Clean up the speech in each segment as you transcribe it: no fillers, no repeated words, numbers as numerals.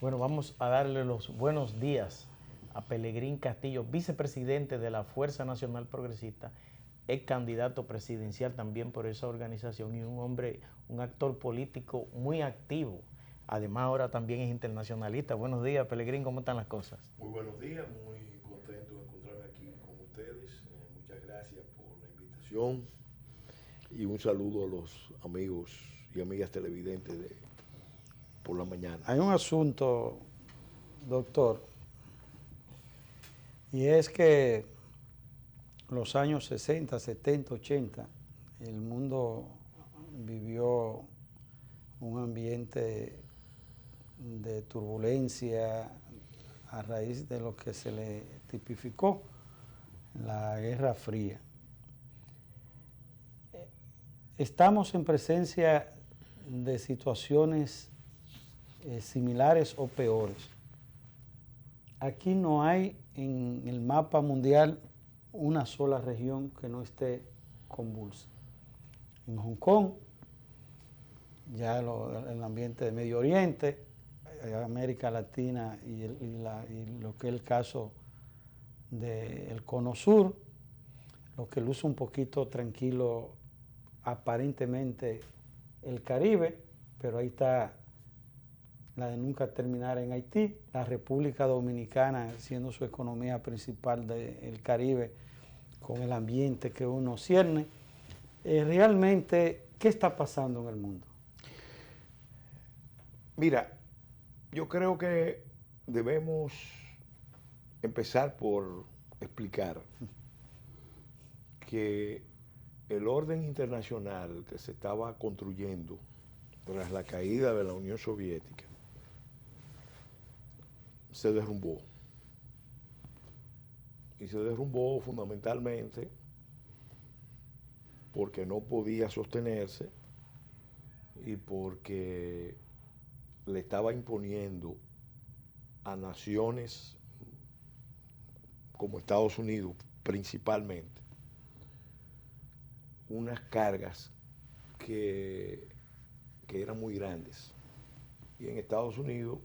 Bueno, vamos a darle los buenos días a Pelegrín Castillo, vicepresidente de la Fuerza Nacional Progresista, es candidato presidencial también por esa organización y un hombre, un actor político muy activo. Además ahora también es internacionalista. Buenos días, Pelegrín, ¿cómo están las cosas? Muy buenos días, muy contento de encontrarme aquí con ustedes. Muchas gracias por la invitación y un saludo a los amigos y amigas televidentes de por la mañana. Hay un asunto, doctor, y es que los años 60, 70, 80, el mundo vivió un ambiente de turbulencia a raíz de lo que se le tipificó la Guerra Fría. Estamos en presencia de situaciones similares o peores. Aquí no hay en el mapa mundial una sola región que no esté convulsa. En Hong Kong, ya el ambiente de Medio Oriente, América Latina y lo que es el caso del Cono Sur, lo que luce un poquito tranquilo aparentemente el Caribe, pero ahí está la de nunca terminar en Haití, la República Dominicana siendo su economía principal del Caribe, con el ambiente que uno cierne. Realmente, ¿qué está pasando en el mundo? Mira, yo creo que debemos empezar por explicar que el orden internacional que se estaba construyendo tras la caída de la Unión Soviética se derrumbó. Y se derrumbó fundamentalmente porque no podía sostenerse y porque le estaba imponiendo a naciones como Estados Unidos principalmente unas cargas que eran muy grandes. Y en Estados Unidos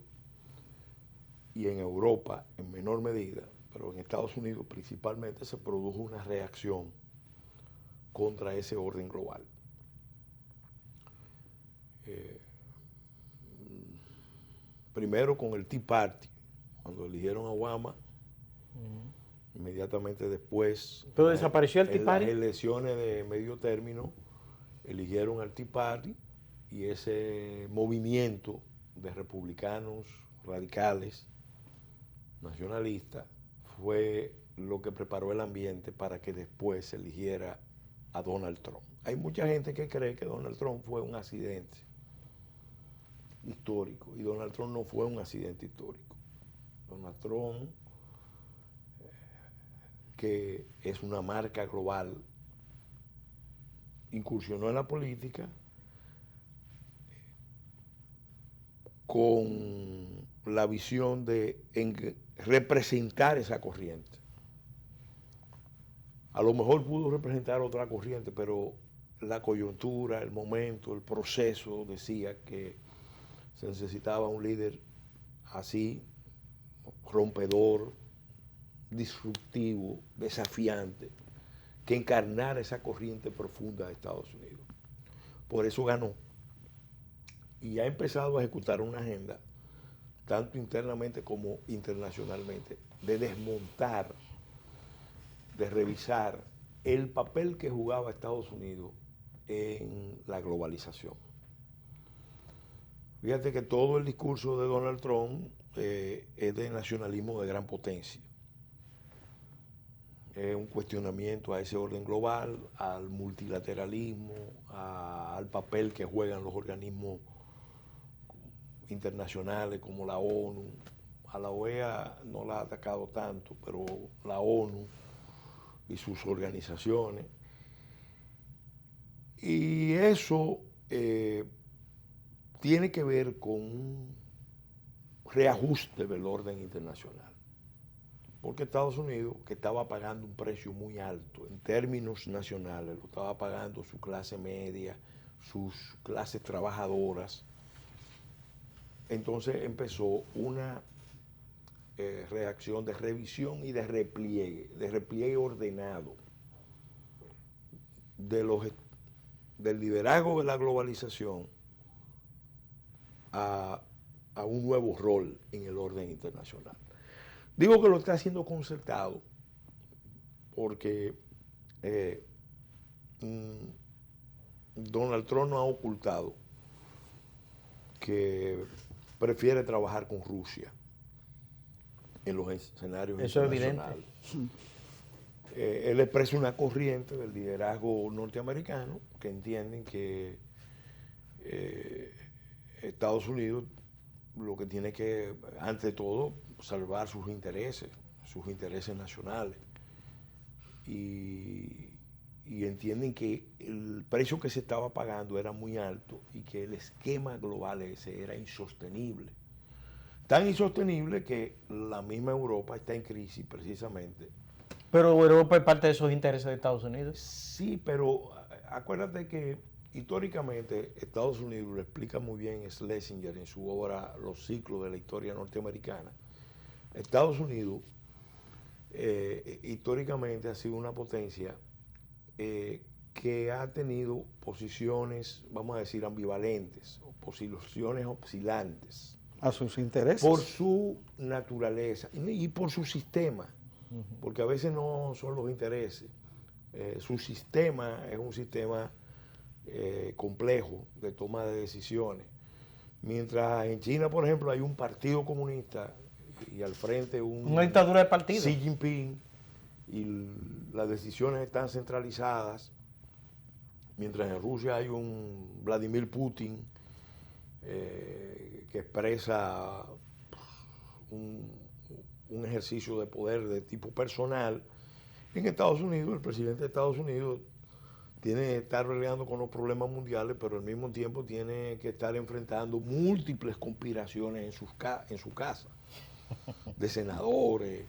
y en Europa en menor medida, pero en Estados Unidos principalmente se produjo una reacción contra ese orden global. Primero con el Tea Party, cuando eligieron a Obama, inmediatamente después, ¿Pero desapareció el Tea en las Party? elecciones de medio término, eligieron al Tea Party y ese movimiento de republicanos radicales, nacionalistas, fue lo que preparó el ambiente para que después se eligiera a Donald Trump. Hay mucha gente que cree que Donald Trump fue un accidente histórico y Donald Trump no fue un accidente histórico. Donald Trump, que es una marca global, incursionó en la política con la visión de representar esa corriente. A lo mejor pudo representar otra corriente, pero la coyuntura, el momento, el proceso decía que se necesitaba un líder así, rompedor, disruptivo, desafiante, que encarnara esa corriente profunda de Estados Unidos. Por eso ganó. Y ha empezado a ejecutar una agenda, tanto internamente como internacionalmente, de desmontar, de revisar el papel que jugaba Estados Unidos en la globalización. Fíjate que todo el discurso de Donald Trump es de nacionalismo de gran potencia. Es un cuestionamiento a ese orden global, al multilateralismo, al papel que juegan los organismos internacionales como la ONU. A la OEA no la ha atacado tanto, pero la ONU y sus organizaciones. Y eso tiene que ver con un reajuste del orden internacional. Porque Estados Unidos, que estaba pagando un precio muy alto en términos nacionales, lo estaba pagando su clase media, sus clases trabajadoras, entonces empezó una reacción de revisión y de repliegue ordenado del liderazgo de la globalización a un nuevo rol en el orden internacional. Digo que lo está haciendo concertado porque Donald Trump no ha ocultado que prefiere trabajar con Rusia en los escenarios internacionales. Eso es evidente. Él expresa una corriente del liderazgo norteamericano que entienden que Estados Unidos lo que tiene que, ante todo, salvar sus intereses nacionales. Y entienden que el precio que se estaba pagando era muy alto y que el esquema global ese era insostenible. Tan insostenible que la misma Europa está en crisis precisamente. Pero Europa es parte de esos intereses de Estados Unidos. Sí, pero acuérdate que históricamente Estados Unidos, lo explica muy bien Schlesinger en su obra Los ciclos de la historia norteamericana. Estados Unidos históricamente ha sido una potencia que ha tenido posiciones, vamos a decir, ambivalentes, o posiciones oscilantes. A sus intereses. Por su naturaleza y por su sistema, porque a veces no son los intereses. Su sistema es un sistema complejo de toma de decisiones. Mientras en China, por ejemplo, hay un partido comunista y al frente una dictadura de partido. Xi Jinping, y las decisiones están centralizadas, mientras en Rusia hay un Vladimir Putin que expresa un ejercicio de poder de tipo personal. En Estados Unidos, el presidente de Estados Unidos tiene que estar peleando con los problemas mundiales, pero al mismo tiempo tiene que estar enfrentando múltiples conspiraciones en su casa, de senadores,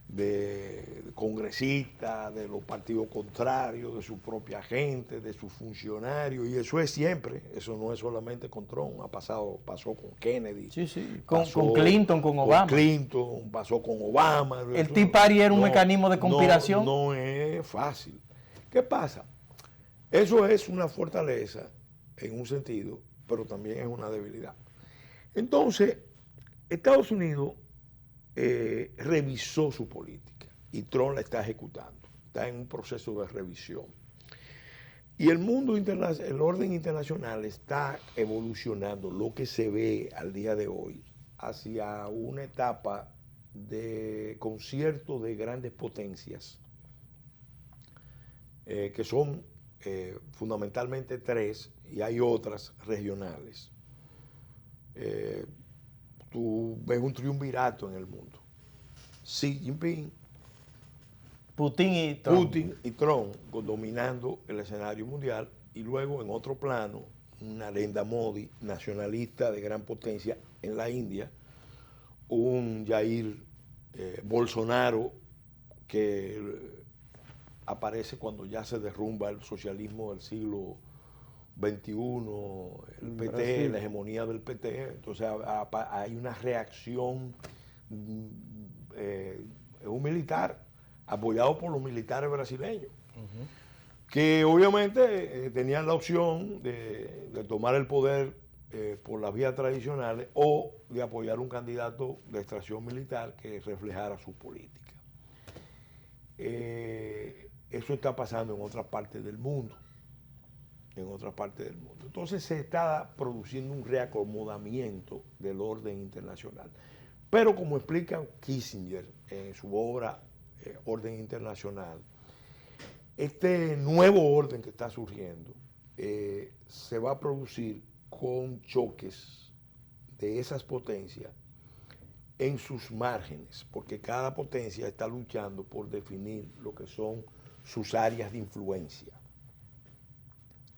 de congresistas, de los partidos contrarios, de su propia gente, de sus funcionarios, y eso es siempre, eso no es solamente con Trump, pasó con Kennedy, sí, con Clinton, con Obama. Clinton, pasó con Obama. El Tea Party era un mecanismo de conspiración. No es fácil. ¿Qué pasa? Eso es una fortaleza en un sentido, pero también es una debilidad. Entonces, Estados Unidos revisó su política y Trump la está ejecutando, está en un proceso de revisión. Y el mundo internacional, el orden internacional está evolucionando, lo que se ve al día de hoy, hacia una etapa de concierto de grandes potencias, que son fundamentalmente tres, y hay otras regionales. Tú ves un triunvirato en el mundo. Xi Jinping, Putin y Trump dominando el escenario mundial, y luego en otro plano, una Narendra Modi, nacionalista de gran potencia en la India, un Jair Bolsonaro que aparece cuando ya se derrumba el socialismo del siglo XXI, el PT, Brasil, la hegemonía del PT. Entonces hay una reacción, un militar apoyado por los militares brasileños, que obviamente tenían la opción de tomar el poder por las vías tradicionales o de apoyar un candidato de extracción militar que reflejara su política. Eso está pasando en otras partes del mundo. Entonces se está produciendo un reacomodamiento del orden internacional. Pero como explica Kissinger en su obra Orden Internacional, este nuevo orden que está surgiendo se va a producir con choques de esas potencias en sus márgenes, porque cada potencia está luchando por definir lo que son sus áreas de influencia,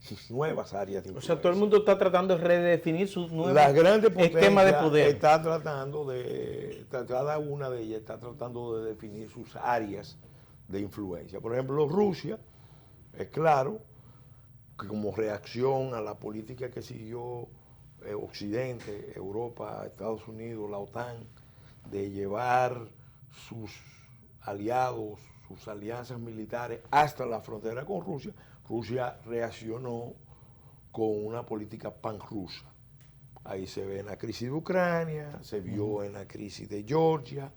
sus nuevas áreas de influencia. O sea, todo el mundo está tratando de redefinir sus nuevos esquemas de poder. Cada una de ellas está tratando de definir sus áreas de influencia. Por ejemplo, Rusia, es claro que como reacción a la política que siguió Occidente, Europa, Estados Unidos, la OTAN, de llevar sus aliados, sus alianzas militares hasta la frontera con Rusia, Rusia reaccionó con una política panrusa. Ahí se ve en la crisis de Ucrania, se vio en la crisis de Georgia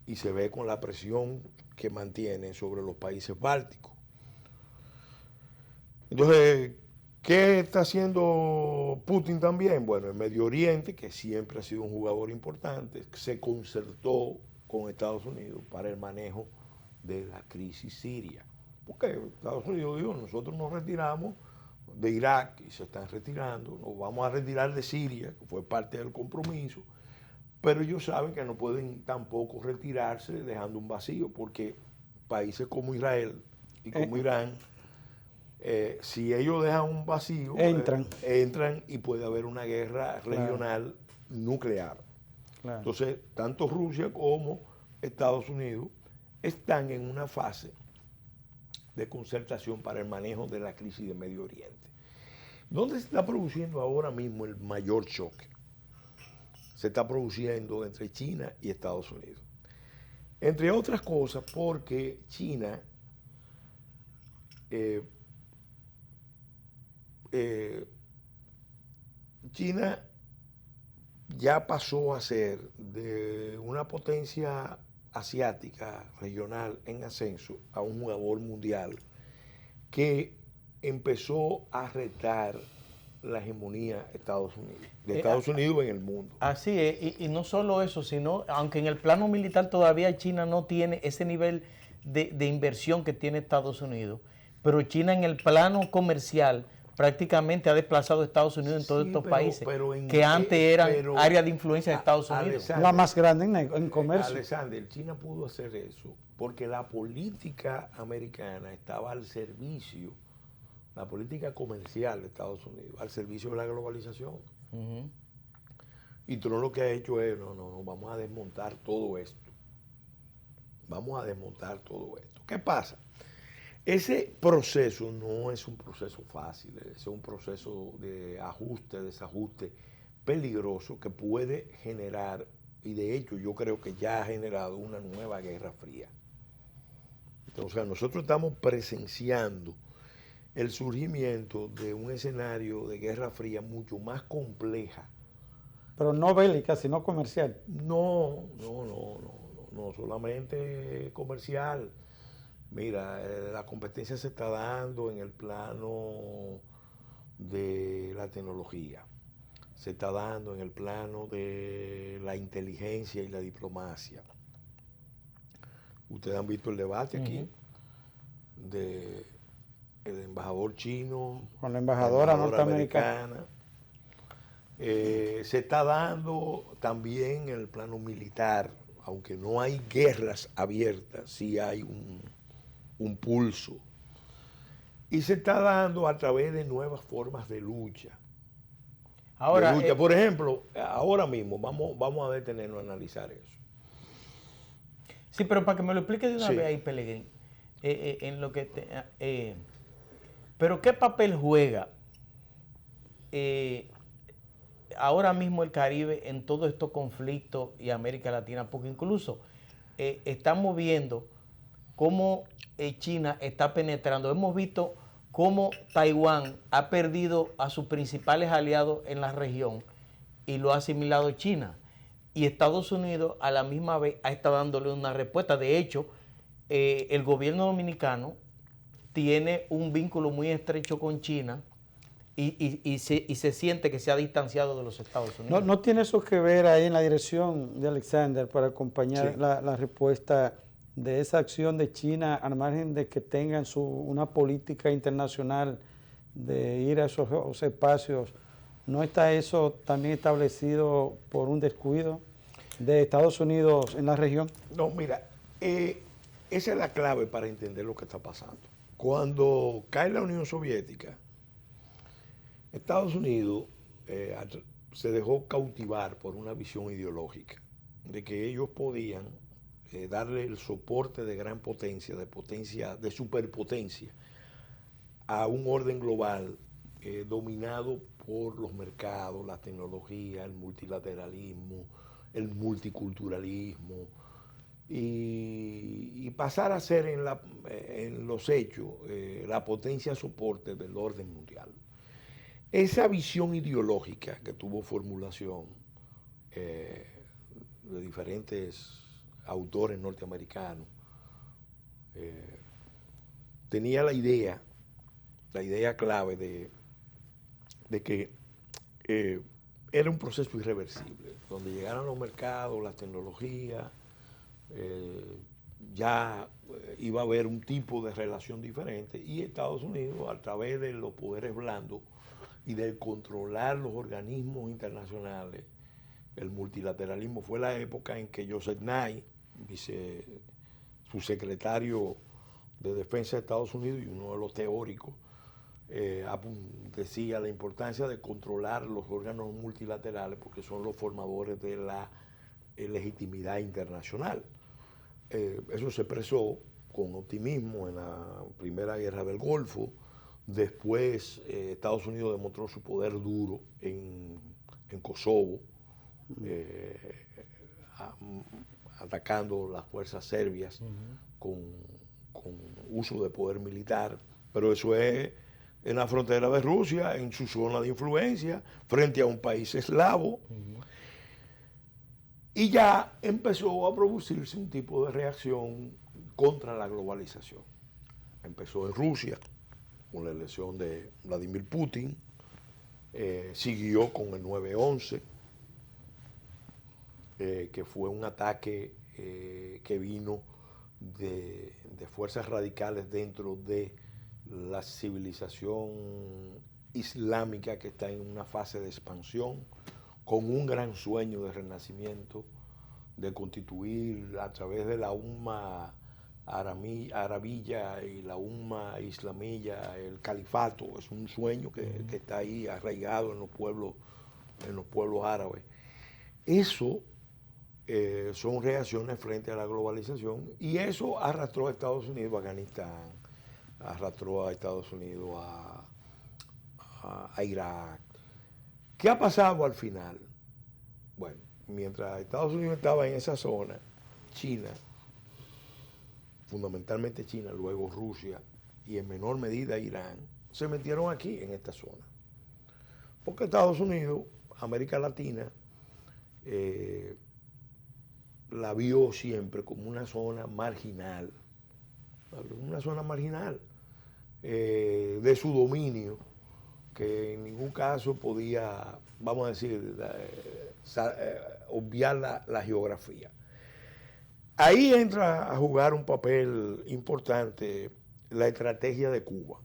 y se ve con la presión que mantiene sobre los países bálticos. Entonces, ¿qué está haciendo Putin también? Bueno, en Medio Oriente, que siempre ha sido un jugador importante, se concertó con Estados Unidos para el manejo de la crisis siria. Porque Estados Unidos dijo, nosotros nos retiramos de Irak y se están retirando, nos vamos a retirar de Siria, que fue parte del compromiso, pero ellos saben que no pueden tampoco retirarse dejando un vacío, porque países como Israel y como Irán, si ellos dejan un vacío, entran y puede haber una guerra regional nuclear. Claro. Entonces, tanto Rusia como Estados Unidos están en una fase de concertación para el manejo de la crisis de Medio Oriente. ¿Dónde se está produciendo ahora mismo el mayor choque? Se está produciendo entre China y Estados Unidos. Entre otras cosas porque China China ya pasó a ser de una potencia asiática, regional, en ascenso, a un jugador mundial que empezó a retar la hegemonía de Estados Unidos en el mundo. Así es, y no solo eso, sino, aunque en el plano militar todavía China no tiene ese nivel de inversión que tiene Estados Unidos, pero China en el plano comercial prácticamente ha desplazado a Estados Unidos en todos estos países que antes eran áreas de influencia de Estados Unidos. La más grande en comercio. Alexander, China pudo hacer eso porque la política americana estaba al servicio, la política comercial de Estados Unidos, al servicio de la globalización. Y Trump lo que ha hecho es, no, vamos a desmontar todo esto. Vamos a desmontar todo esto. ¿Qué pasa? Ese proceso no es un proceso fácil, es un proceso de ajuste, desajuste peligroso que puede generar, y de hecho yo creo que ya ha generado una nueva guerra fría. Entonces nosotros estamos presenciando el surgimiento de un escenario de guerra fría mucho más compleja. Pero no bélica, sino comercial. No, solamente comercial. Mira, la competencia se está dando en el plano de la tecnología, se está dando en el plano de la inteligencia y la diplomacia. Ustedes han visto el debate aquí del embajador chino con la embajadora norteamericana. Se está dando también en el plano militar, aunque no hay guerras abiertas, sí hay un pulso. Y se está dando a través de nuevas formas de lucha. Ahora, por ejemplo, ahora mismo, vamos a detenernos a analizar eso. Sí, pero para que me lo explique de una vez ahí, Pelegrín, en lo que pero ¿qué papel juega ahora mismo el Caribe en todos estos conflictos y América Latina? Porque incluso estamos viendo cómo China está penetrando. Hemos visto cómo Taiwán ha perdido a sus principales aliados en la región y lo ha asimilado China. Y Estados Unidos a la misma vez ha estado dándole una respuesta. De hecho, el gobierno dominicano tiene un vínculo muy estrecho con China y se siente que se ha distanciado de los Estados Unidos. ¿No tiene eso que ver ahí en la dirección de Alexander para acompañar la respuesta de esa acción de China al margen de que tengan una política internacional de ir a esos espacios? ¿No está eso también establecido por un descuido de Estados Unidos en la región? No, mira, esa es la clave para entender lo que está pasando. Cuando cae la Unión Soviética, Estados Unidos se dejó cautivar por una visión ideológica de que ellos podían darle el soporte de gran potencia, de superpotencia, a un orden global dominado por los mercados, la tecnología, el multilateralismo, el multiculturalismo, y pasar a ser en los hechos la potencia soporte del orden mundial. Esa visión ideológica que tuvo formulación de diferentes autores norteamericanos, tenía la idea clave de que era un proceso irreversible, donde llegaran los mercados, las tecnologías, ya iba a haber un tipo de relación diferente, y Estados Unidos, a través de los poderes blandos y de controlar los organismos internacionales, el multilateralismo. Fue la época en que Joseph Nye, su secretario de Defensa de Estados Unidos y uno de los teóricos, decía la importancia de controlar los órganos multilaterales porque son los formadores de la legitimidad internacional. Eso se expresó con optimismo en la Primera Guerra del Golfo. Después Estados Unidos demostró su poder duro en Kosovo, atacando las fuerzas serbias con uso de poder militar, pero eso es en la frontera de Rusia, en su zona de influencia, frente a un país eslavo. Y ya empezó a producirse un tipo de reacción contra la globalización. Empezó en Rusia, con la elección de Vladimir Putin, siguió con el 9/11, que fue un ataque que vino de fuerzas radicales dentro de la civilización islámica, que está en una fase de expansión, con un gran sueño de renacimiento, de constituir a través de la umma arabilla y la umma islamilla el califato. Es un sueño que está ahí arraigado en los pueblos árabes. Eso son reacciones frente a la globalización, y eso arrastró a Estados Unidos a Afganistán, arrastró a Estados Unidos a Irak. ¿Qué ha pasado al final? Bueno, mientras Estados Unidos estaba en esa zona, China, fundamentalmente China, luego Rusia y en menor medida Irán, se metieron aquí en esta zona. Porque Estados Unidos, América Latina, la vio siempre como una zona marginal, de su dominio, que en ningún caso podía, vamos a decir, obviar la geografía. Ahí entra a jugar un papel importante la estrategia de Cuba,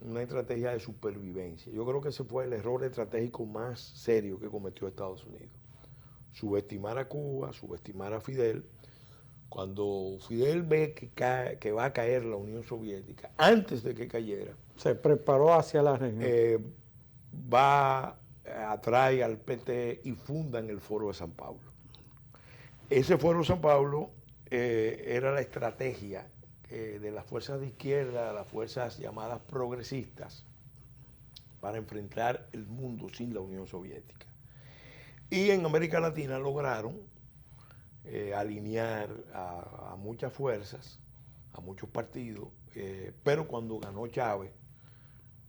una estrategia de supervivencia. Yo creo que ese fue el error estratégico más serio que cometió Estados Unidos. Subestimar a Cuba, subestimar a Fidel. Cuando Fidel ve que va a caer la Unión Soviética, antes de que cayera, se preparó hacia la región. Atrae al PT y fundan el Foro de San Pablo. Ese Foro de San Pablo era la estrategia de las fuerzas de izquierda, las fuerzas llamadas progresistas, para enfrentar el mundo sin la Unión Soviética. Y en América Latina lograron alinear a muchas fuerzas, a muchos partidos, pero cuando ganó Chávez,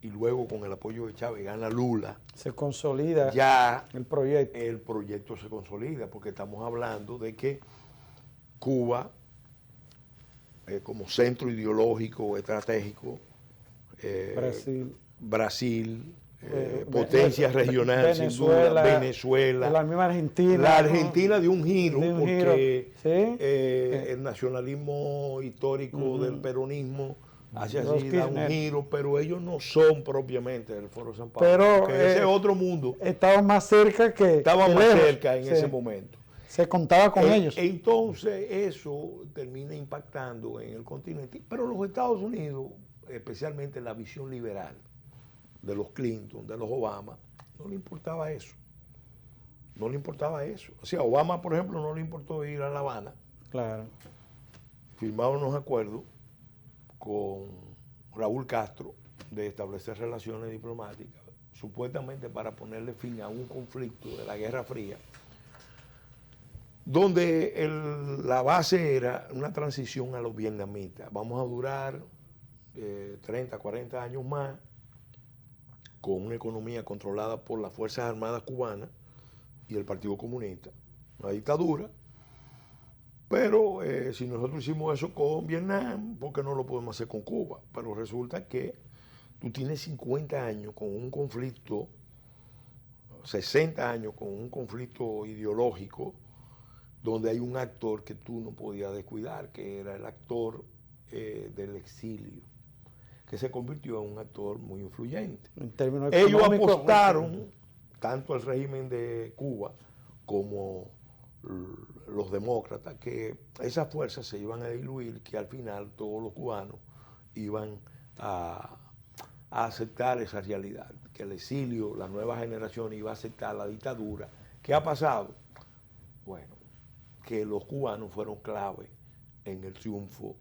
y luego con el apoyo de Chávez gana Lula, se consolida ya el proyecto. El proyecto se consolida, porque estamos hablando de que Cuba, como centro ideológico, estratégico, Brasil, potencia regional, sin duda, Venezuela, la misma Argentina. La Argentina dio un giro, porque ¿sí? El nacionalismo histórico del peronismo hace así, da un giro, pero ellos no son propiamente del Foro de San Pablo. Pero ese es otro mundo. Estaban más cerca que... Estaban más cerca en ese momento. Se contaba con ellos. Entonces eso termina impactando en el continente. Pero los Estados Unidos, especialmente la visión liberal de los Clinton, de los Obama, no le importaba eso. No le importaba eso. O sea, Obama, por ejemplo, no le importó ir a La Habana. Claro. Firmaron unos acuerdos con Raúl Castro de establecer relaciones diplomáticas, supuestamente para ponerle fin a un conflicto de la Guerra Fría, donde la base era una transición a los vietnamitas. Vamos a durar 30, 40 años más con una economía controlada por las Fuerzas Armadas cubanas y el Partido Comunista, una dictadura. Pero si nosotros hicimos eso con Vietnam, ¿por qué no lo podemos hacer con Cuba? Pero resulta que tú tienes 50 años con un conflicto, 60 años con un conflicto ideológico, donde hay un actor que tú no podías descuidar, que era el actor del exilio, que se convirtió en un actor muy influyente. En términos Ellos económicos, apostaron, tanto el régimen de Cuba como los demócratas, que esas fuerzas se iban a diluir, que al final todos los cubanos iban a aceptar esa realidad, que el exilio, la nueva generación iba a aceptar la dictadura. ¿Qué ha pasado? Bueno, que los cubanos fueron clave en el triunfo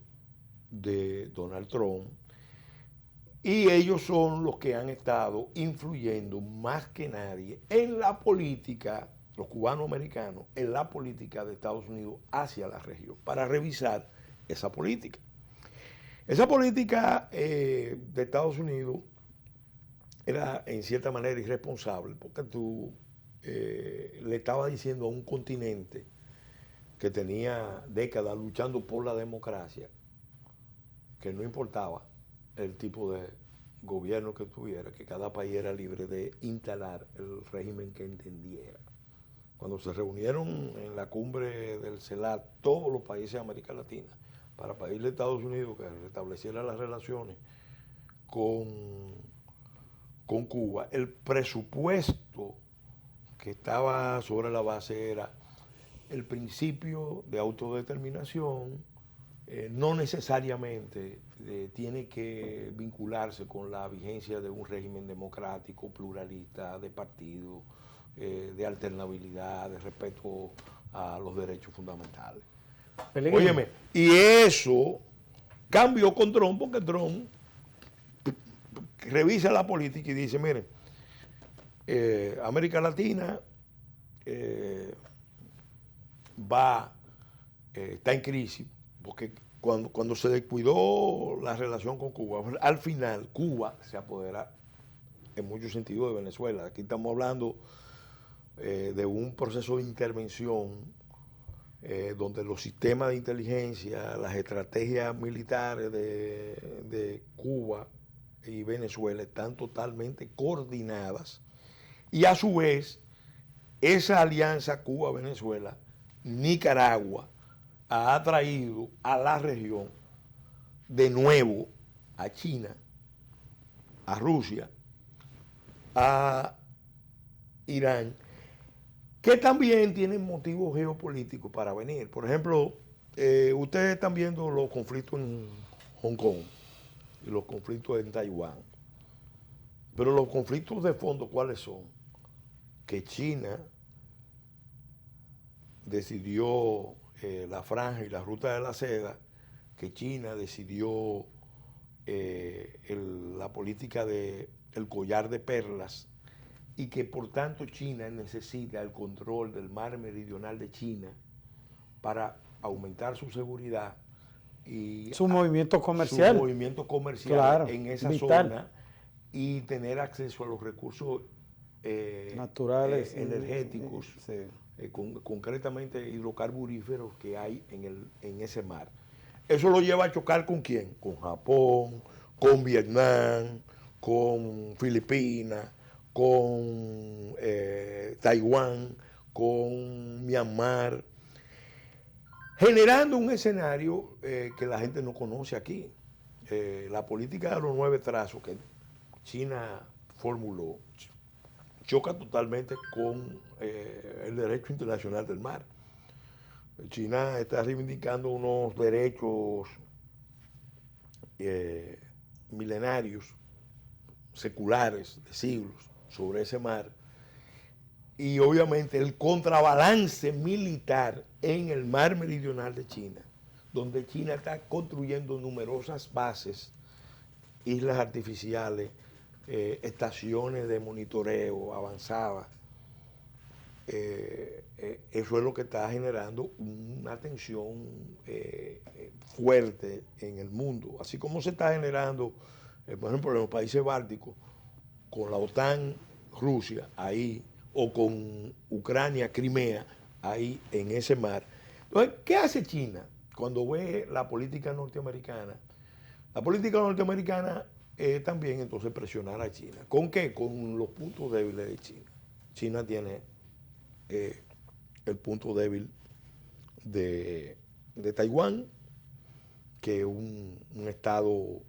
de Donald Trump, y ellos son los que han estado influyendo más que nadie en la política, los cubanos americanos, en la política de Estados Unidos hacia la región, para revisar esa política. Esa política de Estados Unidos era en cierta manera irresponsable, porque tú le estabas diciendo a un continente que tenía décadas luchando por la democracia, que no importaba el tipo de gobierno que tuviera, que cada país era libre de instalar el régimen que entendiera. Cuando se reunieron en la cumbre del CELAC todos los países de América Latina para pedirle a Estados Unidos que restableciera las relaciones con Cuba, el presupuesto que estaba sobre la base era el principio de autodeterminación, no necesariamente tiene que vincularse con la vigencia de un régimen democrático, pluralista, de partido, de alternabilidad, de respeto a los derechos fundamentales. Óyeme, y eso cambió con Trump, porque Trump revisa la política y dice, miren, América Latina está en crisis, porque cuando se descuidó la relación con Cuba, al final Cuba se apodera en muchos sentidos de Venezuela. Aquí estamos hablando de un proceso de intervención donde los sistemas de inteligencia, las estrategias militares de Cuba y Venezuela están totalmente coordinadas, y a su vez esa alianza Cuba-Venezuela, Nicaragua, ha atraído a la región de nuevo a China, a Rusia, a Irán, que también tienen motivos geopolíticos para venir. Por ejemplo, ustedes están viendo los conflictos en Hong Kong y los conflictos en Taiwán. Pero los conflictos de fondo, ¿cuáles son? Que China decidió la franja y la ruta de la seda, que China decidió la política del collar de perlas, y que por tanto China necesita el control del mar meridional de China para aumentar su seguridad y su movimiento comercial, claro, en esa vital zona, y tener acceso a los recursos naturales, energéticos, sí. Concretamente hidrocarburíferos que hay en ese mar. Eso lo lleva a chocar ¿con quién? Con Japón, con Vietnam, con Filipinas, con Taiwán, con Myanmar, generando un escenario que la gente no conoce aquí. La política de los 9 trazos que China formuló choca totalmente con el derecho internacional del mar. China está reivindicando unos derechos milenarios, seculares, de siglos, sobre ese mar, y obviamente el contrabalance militar en el mar meridional de China, donde China está construyendo numerosas bases islas artificiales, estaciones de monitoreo avanzadas. Eso es lo que está generando una tensión fuerte en el mundo, así como se está generando, por ejemplo, en los países bálticos, con la OTAN, Rusia, ahí, o con Ucrania, Crimea, ahí en ese mar. Entonces, ¿qué hace China cuando ve la política norteamericana? La política norteamericana es también entonces presionar a China. ¿Con qué? Con los puntos débiles de China. China tiene el punto débil de Taiwán, que es un estado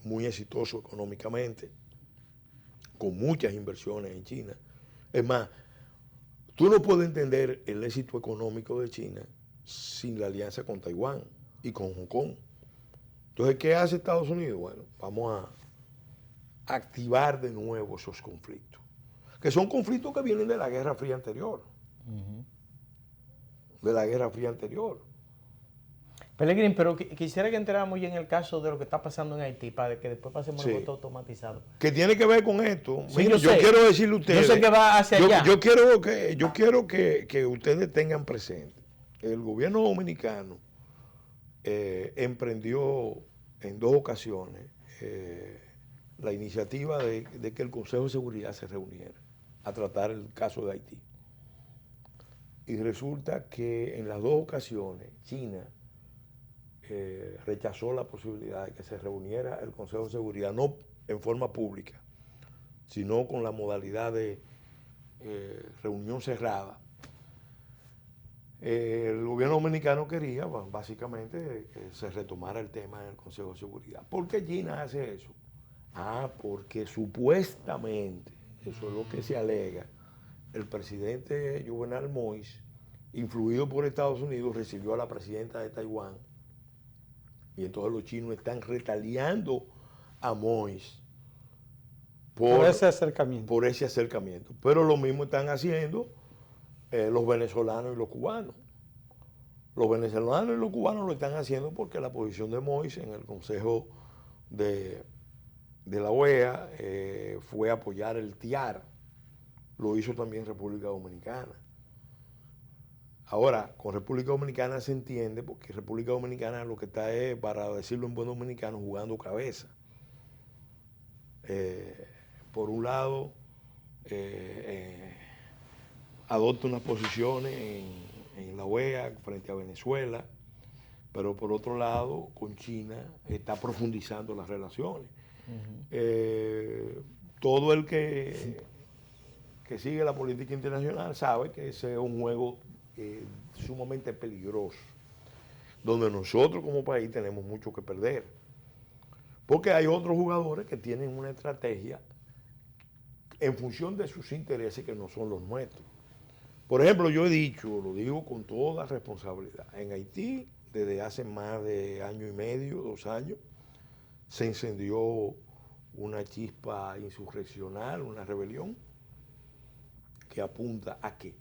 muy exitoso económicamente, con muchas inversiones en China. Es más, tú no puedes entender el éxito económico de China sin la alianza con Taiwán y con Hong Kong. Entonces, ¿qué hace Estados Unidos? Bueno, vamos a activar de nuevo esos conflictos, que son conflictos que vienen de la Guerra Fría anterior. De la Guerra Fría anterior. Pellegrini, pero quisiera que entráramos ya en el caso de lo que está pasando en Haití, para que después pasemos al voto automatizado. Que tiene que ver con esto. Sí, Mira, yo quiero decirle a ustedes. Yo sé que va hacia allá. Yo quiero que ustedes tengan presente. El gobierno dominicano emprendió en 2 ocasiones la iniciativa de que el Consejo de Seguridad se reuniera a tratar el caso de Haití. Y resulta que en las 2 ocasiones China rechazó la posibilidad de que se reuniera el Consejo de Seguridad, no en forma pública, sino con la modalidad de reunión cerrada. El gobierno dominicano quería, bueno, básicamente, que se retomara el tema en el Consejo de Seguridad. ¿Por qué China hace eso? Porque supuestamente, eso es lo que se alega, el presidente Juvenal Moïse, influido por Estados Unidos, recibió a la presidenta de Taiwán, y entonces los chinos están retaliando a Moïse por ese acercamiento. Pero lo mismo están haciendo los venezolanos y los cubanos. Los venezolanos y los cubanos lo están haciendo porque la posición de Moïse en el Consejo de la OEA fue apoyar el TIAR. Lo hizo también República Dominicana. Ahora, con República Dominicana se entiende, porque República Dominicana lo que está es, para decirlo en buen dominicano, jugando cabeza. Por un lado, adopta unas posiciones en la OEA frente a Venezuela, pero por otro lado, con China está profundizando las relaciones. Todo el que sigue la política internacional sabe que ese es un juego sumamente peligroso, donde nosotros como país tenemos mucho que perder, porque hay otros jugadores que tienen una estrategia en función de sus intereses que no son los nuestros. Por ejemplo, yo he dicho, lo digo con toda responsabilidad, en Haití desde hace más de 1 año y medio, 2 años, se encendió una chispa insurreccional, una rebelión que apunta ¿a qué?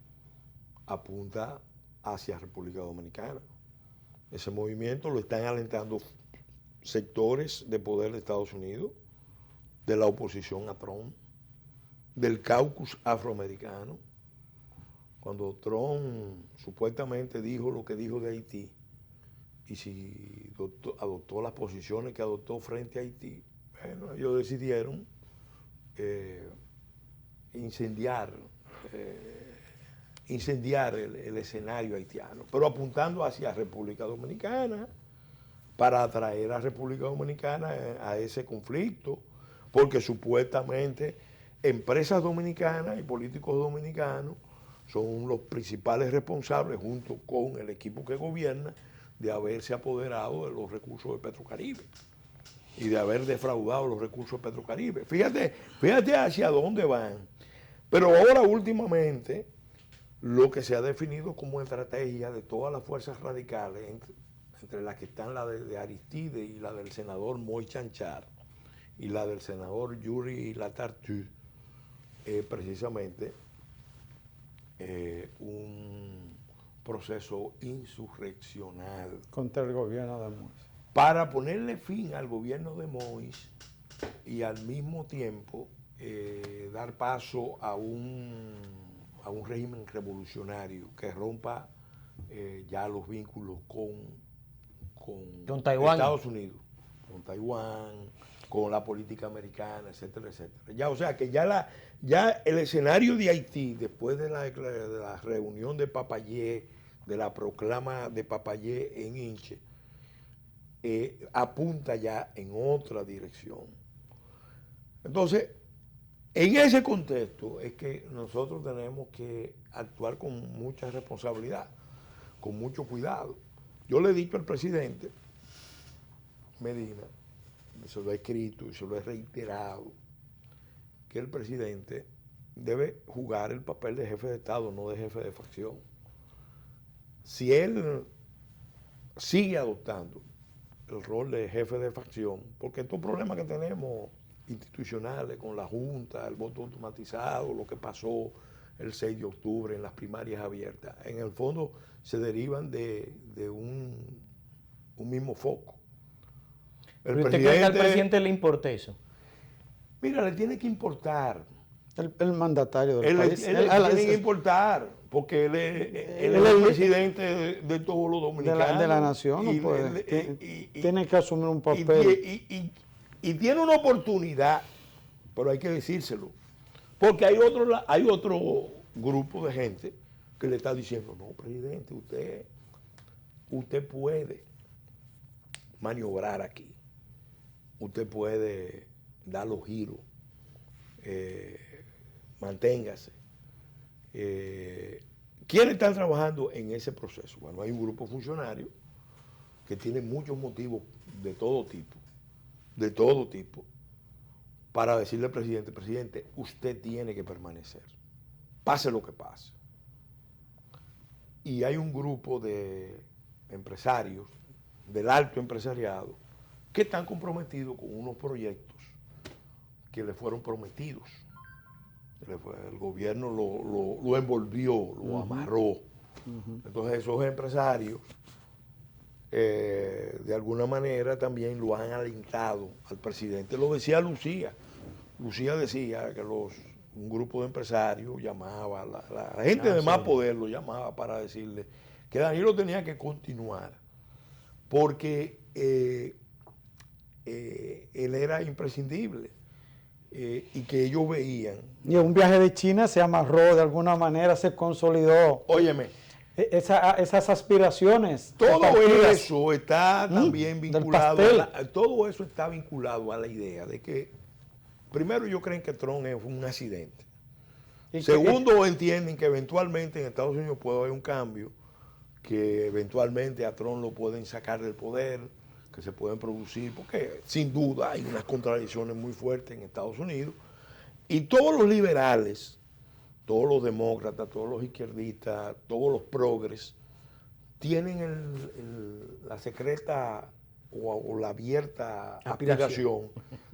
Apunta hacia República Dominicana. Ese movimiento lo están alentando sectores de poder de Estados Unidos, de la oposición a Trump, del caucus afroamericano. Cuando Trump supuestamente dijo lo que dijo de Haití, y si adoptó las posiciones que adoptó frente a Haití, bueno, ellos decidieron incendiar el escenario haitiano, pero apuntando hacia República Dominicana para atraer a República Dominicana a ese conflicto, porque supuestamente empresas dominicanas y políticos dominicanos son los principales responsables, junto con el equipo que gobierna, de haberse apoderado de los recursos de Petrocaribe y de haber defraudado los recursos de Petrocaribe. Fíjate hacia dónde van. Pero ahora últimamente lo que se ha definido como estrategia de todas las fuerzas radicales, entre las que están la de Aristide y la del senador Moy Chanchar y la del senador Yuri Latartu, precisamente un proceso insurreccional contra el gobierno de Moïse. para ponerle fin al gobierno de Moïse y al mismo tiempo dar paso a un régimen revolucionario que rompa ya los vínculos con Taiwán, Estados Unidos, con Taiwán, con la política americana, etcétera, etcétera. Ya, o sea que ya el escenario de Haití, después de la reunión de Papayé, de la proclama de Papayé en Hinche, apunta ya en otra dirección. Entonces, en ese contexto es que nosotros tenemos que actuar con mucha responsabilidad, con mucho cuidado. Yo le he dicho al presidente Medina, se lo he escrito y se lo he reiterado, que el presidente debe jugar el papel de jefe de Estado, no de jefe de facción. Si él sigue adoptando el rol de jefe de facción, porque estos problemas que tenemos institucionales con la Junta, el voto automatizado, lo que pasó el 6 de octubre en las primarias abiertas, en el fondo se derivan de un mismo foco. ¿Pero usted cree que al presidente le importa eso? Mira, le tiene que importar. El mandatario del país. Él le tiene que importar, porque él es el presidente de todos los dominicanos. De la nación, no puede. Tiene que asumir un papel. Y tiene una oportunidad, pero hay que decírselo. Porque hay otro grupo de gente que le está diciendo, no, presidente, usted puede maniobrar aquí. Usted puede dar los giros. Manténgase. ¿Quiénes están trabajando en ese proceso? Bueno, hay un grupo funcionario que tiene muchos motivos de todo tipo, para decirle al presidente, usted tiene que permanecer, pase lo que pase. Y hay un grupo de empresarios, del alto empresariado, que están comprometidos con unos proyectos que le fueron prometidos. El gobierno lo envolvió, lo amarró. Entonces esos empresarios de alguna manera también lo han alentado al presidente. Lo decía Lucía. Lucía decía que un grupo de empresarios llamaba, la gente de más poder lo llamaba para decirle que Danilo tenía que continuar porque él era imprescindible. Y que ellos veían. Y un viaje de China se amarró de alguna manera, se consolidó. Óyeme. Esas aspiraciones. Todo eso está también vinculado. Todo eso está vinculado a la idea de que, primero, ellos creen que Trump es un accidente. Segundo, entienden que eventualmente en Estados Unidos puede haber un cambio, que eventualmente a Trump lo pueden sacar del poder, que se pueden producir, porque sin duda hay unas contradicciones muy fuertes en Estados Unidos, y todos los liberales, todos los demócratas, todos los izquierdistas, todos los progres, tienen la secreta o la abierta aspiración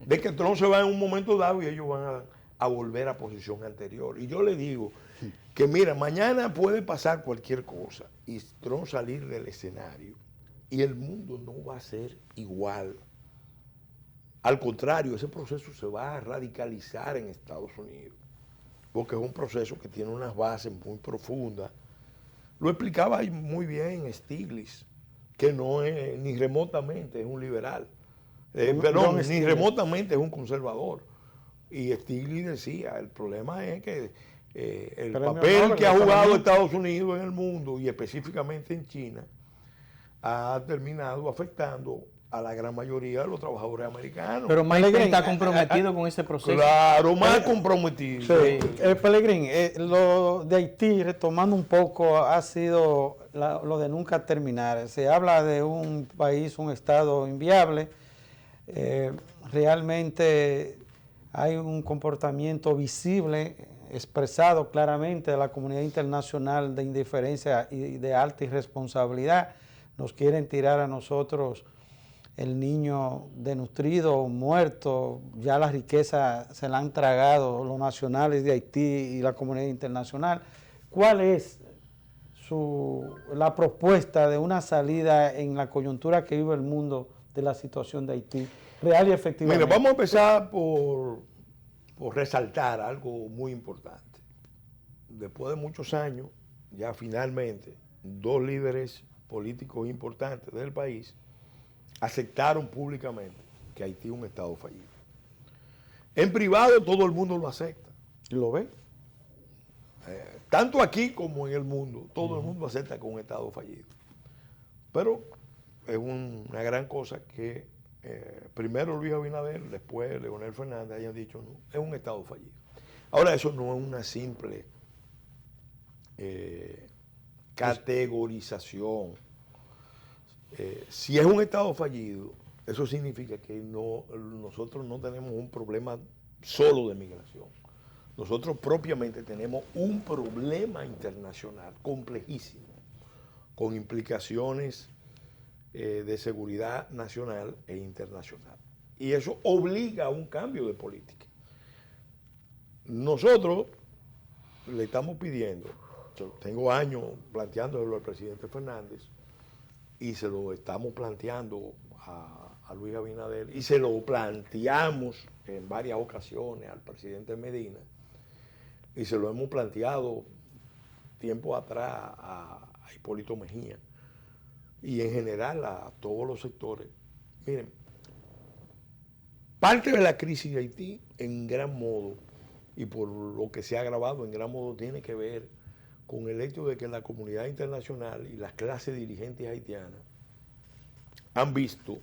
de que Trump se va en un momento dado y ellos van a volver a posición anterior. Y yo le digo que mira, mañana puede pasar cualquier cosa y Trump salir del escenario. Y el mundo no va a ser igual. Al contrario, ese proceso se va a radicalizar en Estados Unidos, porque es un proceso que tiene unas bases muy profundas. Lo explicaba muy bien Stiglitz, que no es ni remotamente es un liberal, ni remotamente es un conservador. Y Stiglitz decía, el problema es que el papel que ha jugado Estados Unidos en el mundo, y específicamente en China, ha terminado afectando a la gran mayoría de los trabajadores americanos. Pero Mike está comprometido con ese proceso. Claro, más comprometido. Sí. Pelegrín, lo de Haití, retomando un poco, ha sido lo de nunca terminar. Se habla de un país, un estado inviable. Realmente hay un comportamiento visible, expresado claramente de la comunidad internacional de indiferencia y de alta irresponsabilidad. Nos quieren tirar a nosotros el niño desnutrido, muerto, ya la riqueza se la han tragado los nacionales de Haití y la comunidad internacional. ¿Cuál es la propuesta de una salida en la coyuntura que vive el mundo de la situación de Haití, real y efectivamente? Mira, vamos a empezar por resaltar algo muy importante. Después de muchos años, ya finalmente, dos líderes políticos importantes del país aceptaron públicamente que Haití es un Estado fallido. En privado todo el mundo lo acepta. ¿Lo ve? Tanto aquí como en el mundo, todo el mundo acepta que es un Estado fallido. Pero es una gran cosa que primero Luis Abinader, después Leonel Fernández hayan dicho, no, es un Estado fallido. Ahora, eso no es una simple categorización. Si es un Estado fallido, eso significa que nosotros no tenemos un problema solo de migración. Nosotros propiamente tenemos un problema internacional complejísimo, con implicaciones de seguridad nacional e internacional. Y eso obliga a un cambio de política. Nosotros le estamos pidiendo, tengo años planteándolo al presidente Fernández, y se lo estamos planteando a Luis Abinader, y se lo planteamos en varias ocasiones al presidente Medina, y se lo hemos planteado tiempo atrás a Hipólito Mejía, y en general a todos los sectores. Miren, parte de la crisis de Haití, en gran modo, y por lo que se ha agravado, en gran modo tiene que ver con el hecho de que la comunidad internacional y las clases dirigentes haitianas han visto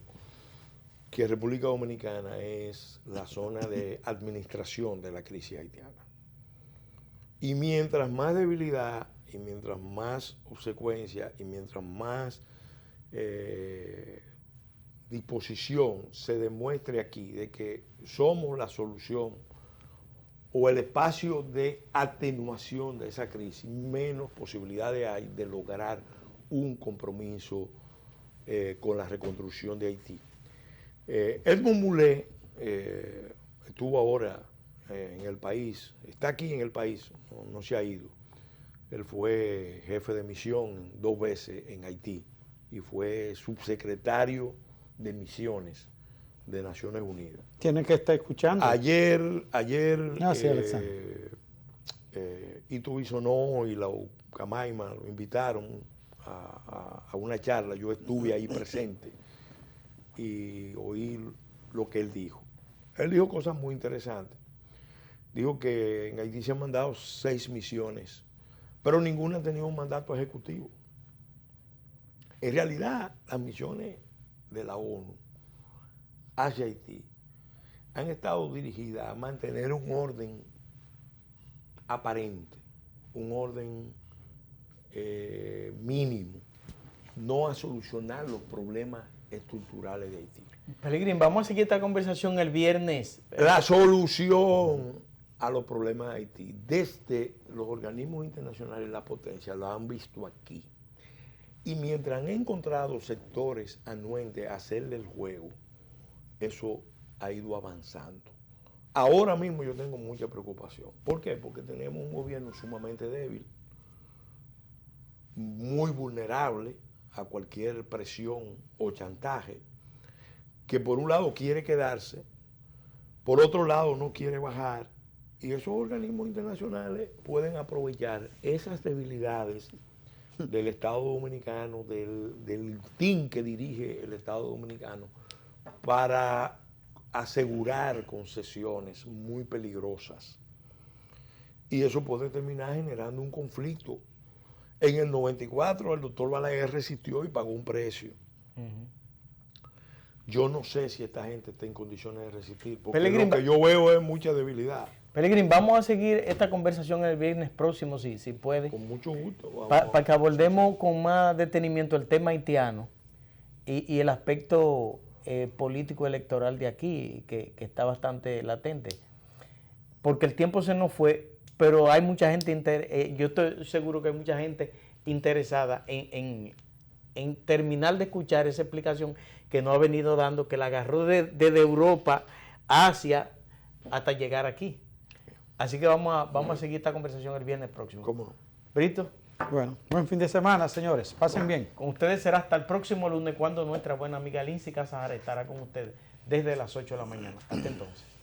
que República Dominicana es la zona de administración de la crisis haitiana. Y mientras más debilidad, y mientras más obsecuencia, y mientras más disposición se demuestre aquí de que somos la solución o el espacio de atenuación de esa crisis, menos posibilidades hay de lograr un compromiso con la reconstrucción de Haití. Edmond Moulin estuvo ahora en el país, está aquí en el país, no se ha ido. Él fue jefe de misión 2 veces en Haití y fue subsecretario de misiones de Naciones Unidas. Tiene que estar escuchando. Ayer Ito Bisonó y la Camaima lo invitaron a una charla. Yo estuve ahí presente y oí lo que él dijo. Él dijo cosas muy interesantes. Dijo que en Haití se han mandado 6 misiones, pero ninguna ha tenido un mandato ejecutivo. En realidad, las misiones de la ONU hacia Haití han estado dirigidas a mantener un orden aparente, un orden mínimo, no a solucionar los problemas estructurales de Haití. Pelegrín, vamos a seguir esta conversación el viernes. La solución a los problemas de Haití, desde los organismos internacionales, la potencia, lo han visto aquí. Y mientras han encontrado sectores anuentes a hacerle el juego, eso ha ido avanzando. Ahora mismo yo tengo mucha preocupación. ¿Por qué? Porque tenemos un gobierno sumamente débil, muy vulnerable a cualquier presión o chantaje, que por un lado quiere quedarse, por otro lado no quiere bajar, y esos organismos internacionales pueden aprovechar esas debilidades del Estado Dominicano, del team que dirige el Estado Dominicano, para asegurar concesiones muy peligrosas. Y eso puede terminar generando un conflicto. En el 94 el doctor Balaguer resistió y pagó un precio. Yo no sé si esta gente está en condiciones de resistir, porque Pelegrín, lo que yo veo es mucha debilidad. Pelegrín, vamos a seguir esta conversación el viernes próximo, si puede. Con mucho gusto. Para que abordemos con más detenimiento el tema haitiano y el aspecto político electoral de aquí, que está bastante latente. Porque el tiempo se nos fue, pero hay mucha gente, yo estoy seguro que hay mucha gente interesada en terminar de escuchar esa explicación que nos ha venido dando, que la agarró desde Europa, Asia, hasta llegar aquí. Así que vamos a seguir esta conversación el viernes próximo. ¿Cómo no? Brito. Bueno, buen fin de semana, señores. Pasen bien. Con ustedes será hasta el próximo lunes, cuando nuestra buena amiga Lindsay Casajara estará con ustedes desde las 8 de la mañana. Hasta entonces.